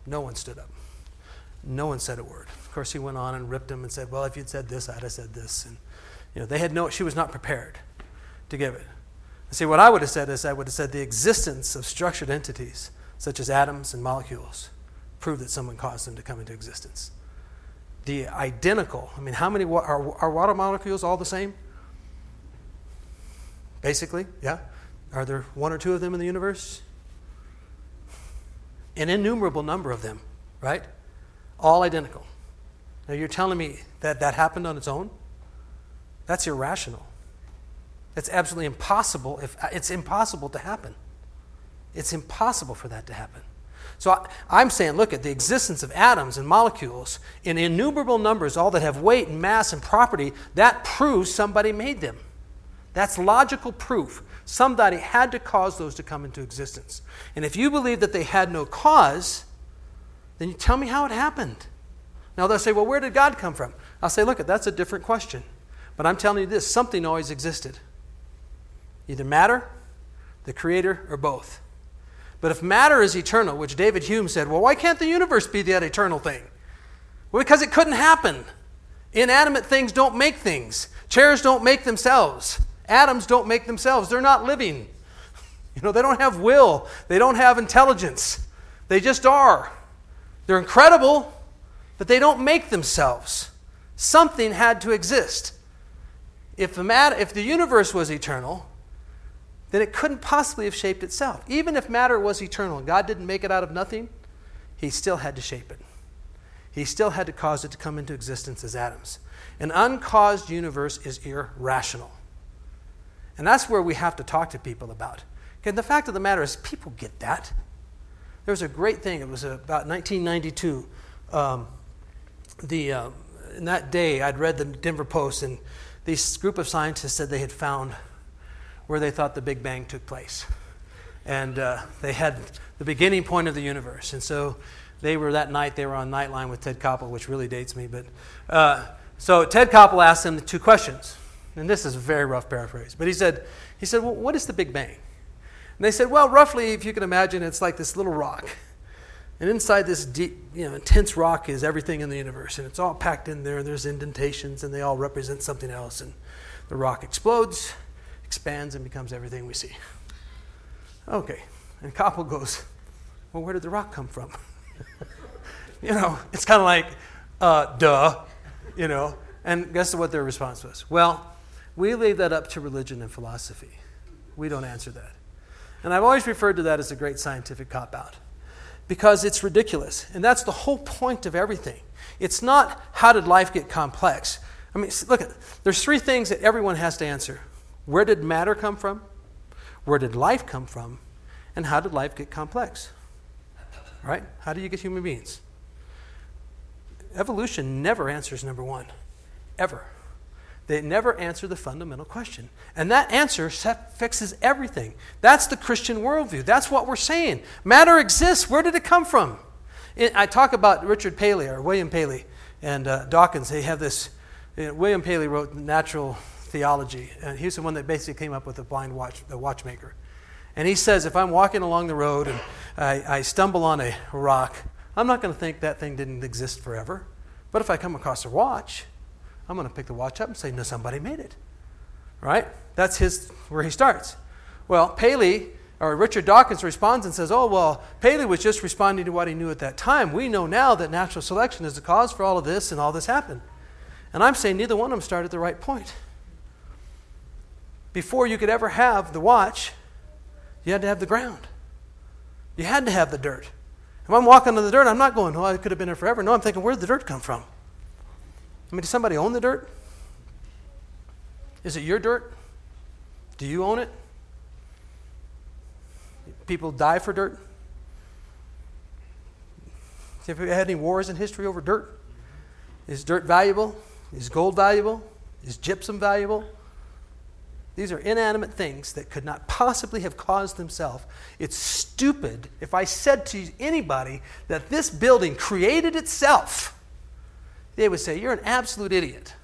No one stood up. No one said a word. Of course, he went on and ripped him and said, well, if you'd said this, I'd have said this. And she was not prepared to give it. See, what I would have said is I would have said the existence of structured entities, such as atoms and molecules, prove that someone caused them to come into existence. The identical, how many are water molecules all the same? Basically, yeah. Are there one or two of them in the universe? An innumerable number of them, right? All identical. Now you're telling me that happened on its own? That's irrational. It's absolutely impossible. It's impossible to happen. It's impossible for that to happen. So I'm saying, look at the existence of atoms and molecules in innumerable numbers, all that have weight and mass and property, that proves somebody made them. That's logical proof. Somebody had to cause those to come into existence. And if you believe that they had no cause, then you tell me how it happened. Now they'll say, well, where did God come from? I'll say, look, that's a different question. But I'm telling you this, something always existed. Either matter, the creator, or both. But if matter is eternal, which David Hume said, well, why can't the universe be that eternal thing? Well, because it couldn't happen. Inanimate things don't make things. Chairs don't make themselves. Atoms don't make themselves. They're not living. They don't have will. They don't have intelligence. They just are. They're incredible, but they don't make themselves. Something had to exist. If the universe was eternal, then it couldn't possibly have shaped itself. Even if matter was eternal and God didn't make it out of nothing, he still had to shape it. He still had to cause it to come into existence as atoms. An uncaused universe is irrational. And that's where we have to talk to people about. Okay, the fact of the matter is people get that. There was a great thing. It was about 1992. In that day, I'd read the Denver Post, and this group of scientists said they had found where they thought the Big Bang took place. And they had the beginning point of the universe. And so they were on Nightline with Ted Koppel, which really dates me. But so Ted Koppel asked them the two questions. And this is a very rough paraphrase. But he said, well, what is the Big Bang? And they said, well, roughly, if you can imagine, it's like this little rock. And inside this deep, intense rock is everything in the universe. And it's all packed in there, and there's indentations, and they all represent something else. And the rock explodes, expands, and becomes everything we see. Okay. And Koppel goes, well, where did the rock come from? It's kind of like, duh, And guess what their response was? Well, we leave that up to religion and philosophy. We don't answer that. And I've always referred to that as a great scientific cop-out because it's ridiculous. And that's the whole point of everything. It's not how did life get complex. Look, there's three things that everyone has to answer. Where did matter come from? Where did life come from? And how did life get complex? All right? How do you get human beings? Evolution never answers number one. Ever. They never answer the fundamental question. And that answer fixes everything. That's the Christian worldview. That's what we're saying. Matter exists. Where did it come from? I talk about Richard Paley or William Paley and Dawkins. They have this. William Paley wrote Natural Theology. And he's the one that basically came up with the watchmaker. And he says, if I'm walking along the road and I stumble on a rock, I'm not going to think that thing didn't exist forever. But if I come across a watch, I'm going to pick the watch up and say, no, somebody made it. Right? That's where he starts. Well, Richard Dawkins responds and says, oh, well, Paley was just responding to what he knew at that time. We know now that natural selection is the cause for all of this and all this happened. And I'm saying neither one of them started at the right point. Before you could ever have the watch, you had to have the ground. You had to have the dirt. If I'm walking on the dirt, I'm not going, it could have been there forever. No, I'm thinking, where did the dirt come from? Does somebody own the dirt? Is it your dirt? Do you own it? People die for dirt? Have you had any wars in history over dirt? Is dirt valuable? Is gold valuable? Is gypsum valuable? These are inanimate things that could not possibly have caused themselves. It's stupid if I said to anybody that this building created itself. They would say, you're an absolute idiot.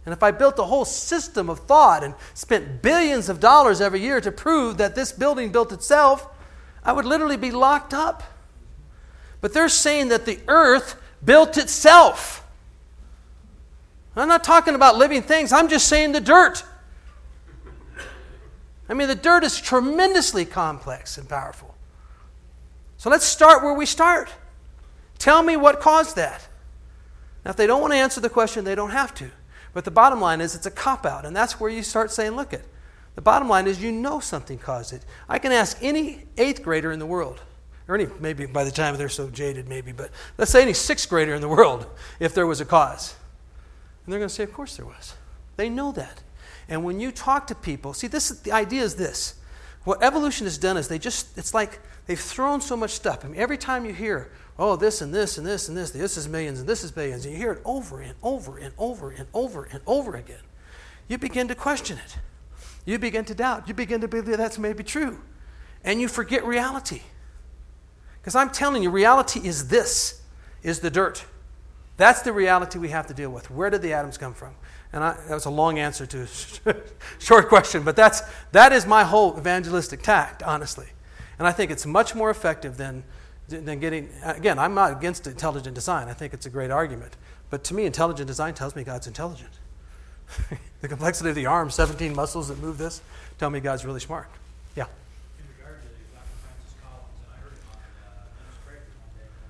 And if I built a whole system of thought and spent billions of dollars every year to prove that this building built itself, I would literally be locked up. But they're saying that the earth built itself. I'm not talking about living things. I'm just saying the dirt. I mean, the dirt is tremendously complex and powerful. So let's start where we start. Tell me what caused that. Now, if they don't want to answer the question, they don't have to. But the bottom line is it's a cop-out, and that's where you start saying, look it. The bottom line is you know something caused it. I can ask any 8th grader in the world, or any, maybe by the time they're so jaded maybe, but let's say any 6th grader in the world if there was a cause. And they're going to say, of course there was. They know that. And when you talk to people, see, the idea is this. What evolution has done is it's like they've thrown so much stuff. I mean, every time you hear, oh, this and this and this and this is millions and this is billions, and you hear it over and over and over and over and over again, you begin to question it. You begin to doubt. You begin to believe that's maybe true. And you forget reality. Because I'm telling you, reality is this, is the dirt. That's the reality we have to deal with. Where did the atoms come from? And that was a long answer to a short question, but that is my whole evangelistic tact, honestly. And I think it's much more effective than getting, again, I'm not against intelligent design. I think it's a great argument. But to me, intelligent design tells me God's intelligent. The complexity of the arm, 17 muscles that move this, tell me God's really smart. Yeah. In regard to Dr. Francis Collins, and I heard him on Dennis Prager one day when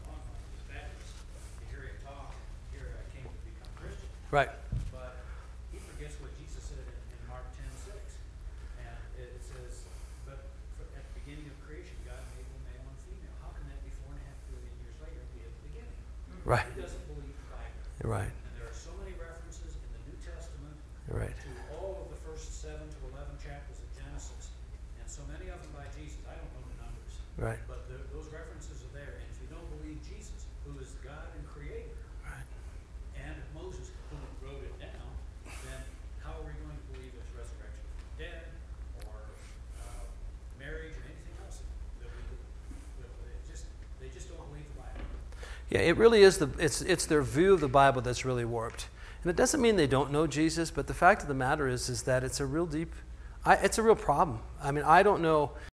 I was Baptist, to hear him talk, here I came to become Christian. Right. But he forgets what Jesus said in Mark 10:6. And it says, but at the beginning of creation, God made them male and female. How can that be 4.5 billion years later be at the beginning? Right. He doesn't believe the Bible. Right. And there are so many references in the New Testament Right. to all of the first 7 to 11 chapters of Genesis, and so many of them by Jesus. I don't know the numbers, Right. but those references are there. And if you don't believe Jesus, who is God and Creator, Right. and Moses, who wrote it down, then how are we going to believe there's resurrection from the dead, or marriage, or anything else that we do? They just don't believe the Bible. Yeah, it really is it's their view of the Bible that's really warped. And it doesn't mean they don't know Jesus, but the fact of the matter is that it's a real problem. I mean, I don't know